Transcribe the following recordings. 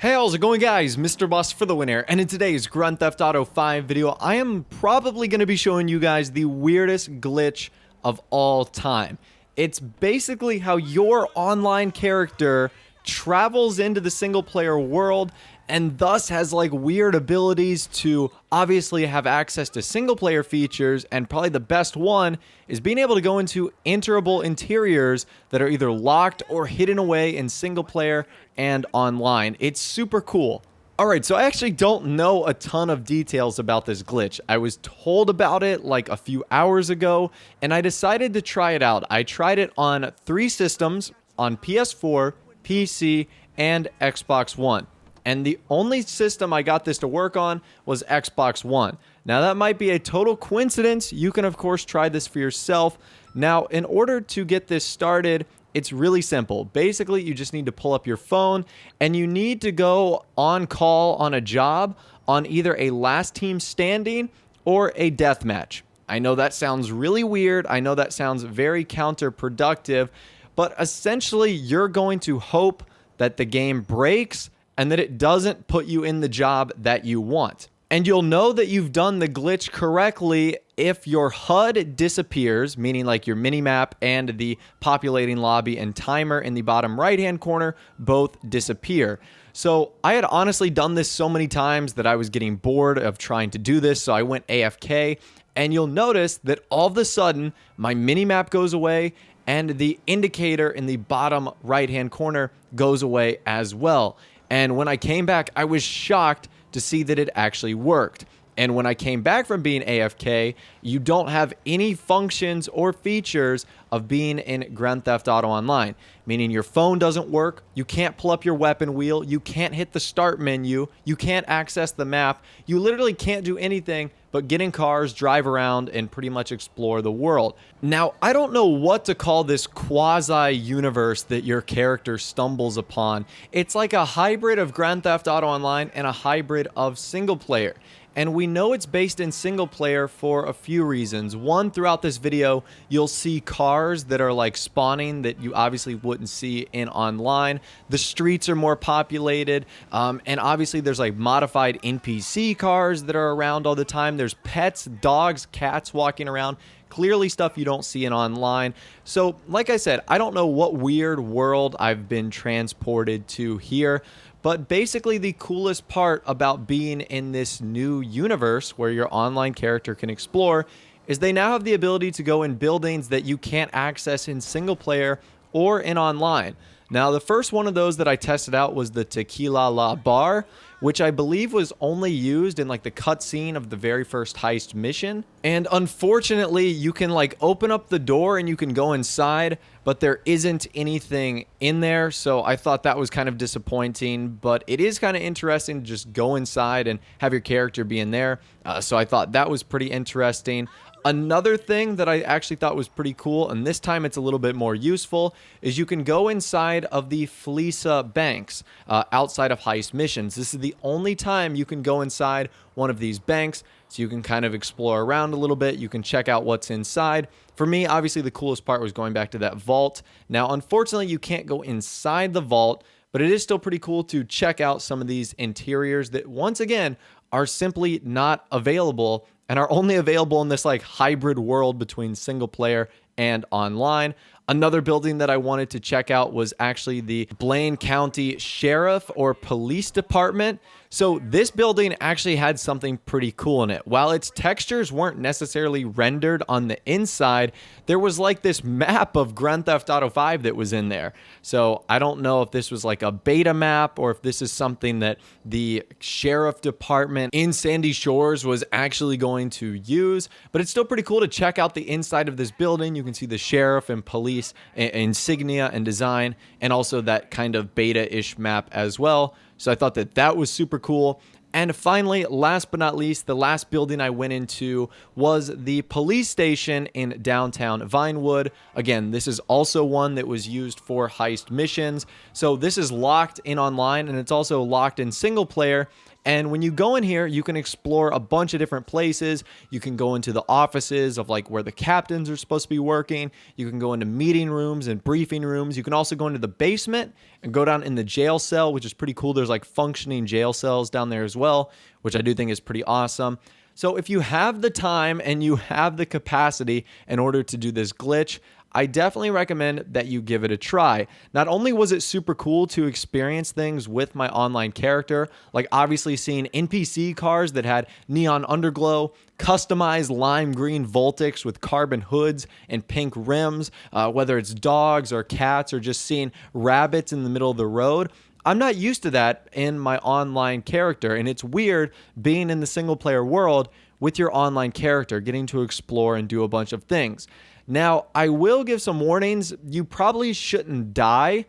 Hey, how's it going, guys? Mr. Boss for the winner, and in today's Grand Theft Auto 5 video, I am probably going to be showing you guys the weirdest glitch of all time. It's basically how your online character travels into the single-player world and thus has like weird abilities to obviously have access to single-player features, and probably the best one is being able to go into enterable interiors that are either locked or hidden away in single-player and online. It's super cool. Alright, so I actually don't know a ton of details about this glitch. I was told about it like a few hours ago, and I decided to try it out. I tried it on 3 systems, on PS4, PC, and Xbox One. And the only system I got this to work on was Xbox One. Now, that might be a total coincidence. You can, of course, try this for yourself. Now, in order to get this started, it's really simple. Basically, you just need to pull up your phone, and you need to go on call on a job on either a last team standing or a deathmatch. I know that sounds really weird. I know that sounds very counterproductive, but essentially, you're going to hope that the game breaks and that it doesn't put you in the job that you want. And you'll know that you've done the glitch correctly if your HUD disappears, meaning like your minimap and the populating lobby and timer in the bottom right-hand corner both disappear. So I had honestly done this so many times that I was getting bored of trying to do this, so I went AFK, and you'll notice that all of a sudden my minimap goes away and the indicator in the bottom right-hand corner goes away as well. And when I came back, I was shocked to see that it actually worked. And when I came back from being AFK, you don't have any functions or features of being in Grand Theft Auto Online, meaning your phone doesn't work, you can't pull up your weapon wheel, you can't hit the start menu, you can't access the map, you literally can't do anything but get in cars, drive around, and pretty much explore the world. Now, I don't know what to call this quasi-universe that your character stumbles upon. It's like a hybrid of Grand Theft Auto Online and a hybrid of single player. And we know it's based in single player for a few reasons. One, throughout this video, you'll see cars that are like spawning that you obviously wouldn't see in online. The streets are more populated, and obviously there's like modified NPC cars that are around all the time. There's pets, dogs, cats walking around. Clearly stuff you don't see in online. So, like I said, I don't know what weird world I've been transported to here, but basically the coolest part about being in this new universe where your online character can explore is they now have the ability to go in buildings that you can't access in single player or in online. Now, the first one of those that I tested out was the Tequila La Bar, which I believe was only used in like the cutscene of the very first heist mission. And unfortunately, you can like open up the door and you can go inside, but there isn't anything in there. So I thought that was kind of disappointing, but it is kind of interesting to just go inside and have your character be in there. So I thought that was pretty interesting. Another thing that I actually thought was pretty cool, and this time it's a little bit more useful, is you can go inside of the Felisa banks outside of heist missions. This is the only time you can go inside one of these banks, so you can kind of explore around a little bit. You can check out what's inside. For me, obviously, the coolest part was going back to that vault. Now, unfortunately, you can't go inside the vault, but it is still pretty cool to check out some of these interiors that, once again, are simply not available and are only available in this like hybrid world between single player and online. Another building that I wanted to check out was actually the Blaine County Sheriff or Police Department. So this building actually had something pretty cool in it. While its textures weren't necessarily rendered on the inside, there was like this map of Grand Theft Auto 5 that was in there. So I don't know if this was like a beta map or if this is something that the Sheriff Department in Sandy Shores was actually going to use, but it's still pretty cool to check out the inside of this building. You can see the sheriff and police insignia and design, and also that kind of beta-ish map as well. So I thought that that was super cool. And finally, last but not least, the last building I went into was the police station in downtown Vinewood. Again, this is also one that was used for heist missions. So this is locked in online, and it's also locked in single player. And when you go in here, you can explore a bunch of different places. You can go into the offices of like where the captains are supposed to be working. You can go into meeting rooms and briefing rooms. You can also go into the basement and go down in the jail cell, which is pretty cool. There's like functioning jail cells down there as well, which I do think is pretty awesome. So if you have the time and you have the capacity in order to do this glitch, I definitely recommend that you give it a try. Not only was it super cool to experience things with my online character, like obviously seeing NPC cars that had neon underglow, customized lime green Voltics with carbon hoods and pink rims, whether it's dogs or cats or just seeing rabbits in the middle of the road. I'm not used to that in my online character, and it's weird being in the single player world with your online character, getting to explore and do a bunch of things. Now, I will give some warnings. You probably shouldn't die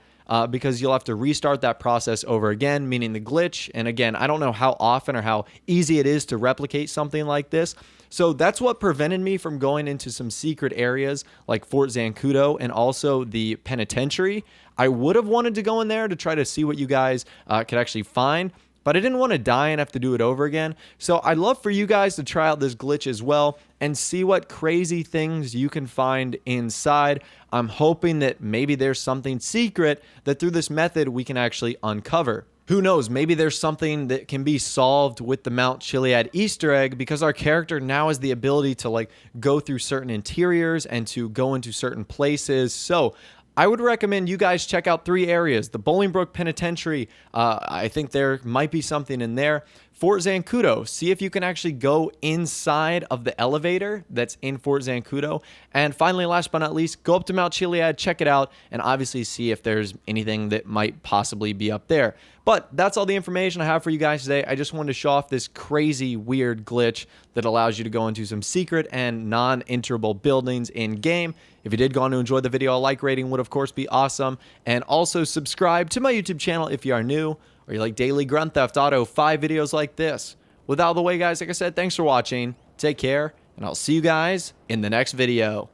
because you'll have to restart that process over again, meaning the glitch. And again, I don't know how often or how easy it is to replicate something like this. So that's what prevented me from going into some secret areas like Fort Zancudo and also the penitentiary. I would have wanted to go in there to try to see what you guys could actually find, but I didn't want to die and have to do it over again. So I'd love for you guys to try out this glitch as well and see what crazy things you can find inside. I'm hoping that maybe there's something secret that through this method we can actually uncover. Who knows, maybe there's something that can be solved with the Mount Chiliad Easter egg because our character now has the ability to like go through certain interiors and to go into certain places. So I would recommend you guys check out 3 areas. The Bolingbroke Penitentiary, I think there might be something in there. Fort Zancudo, see if you can actually go inside of the elevator that's in Fort Zancudo. And finally, last but not least, go up to Mount Chiliad, check it out, and obviously see if there's anything that might possibly be up there. But that's all the information I have for you guys today. I just wanted to show off this crazy, weird glitch that allows you to go into some secret and non-enterable buildings in-game. If you did go on to enjoy the video, a like rating would, of course, be awesome. And also subscribe to my YouTube channel if you are new or you like daily Grand Theft Auto 5 videos like this. With all the way, guys, like I said, thanks for watching. Take care, and I'll see you guys in the next video.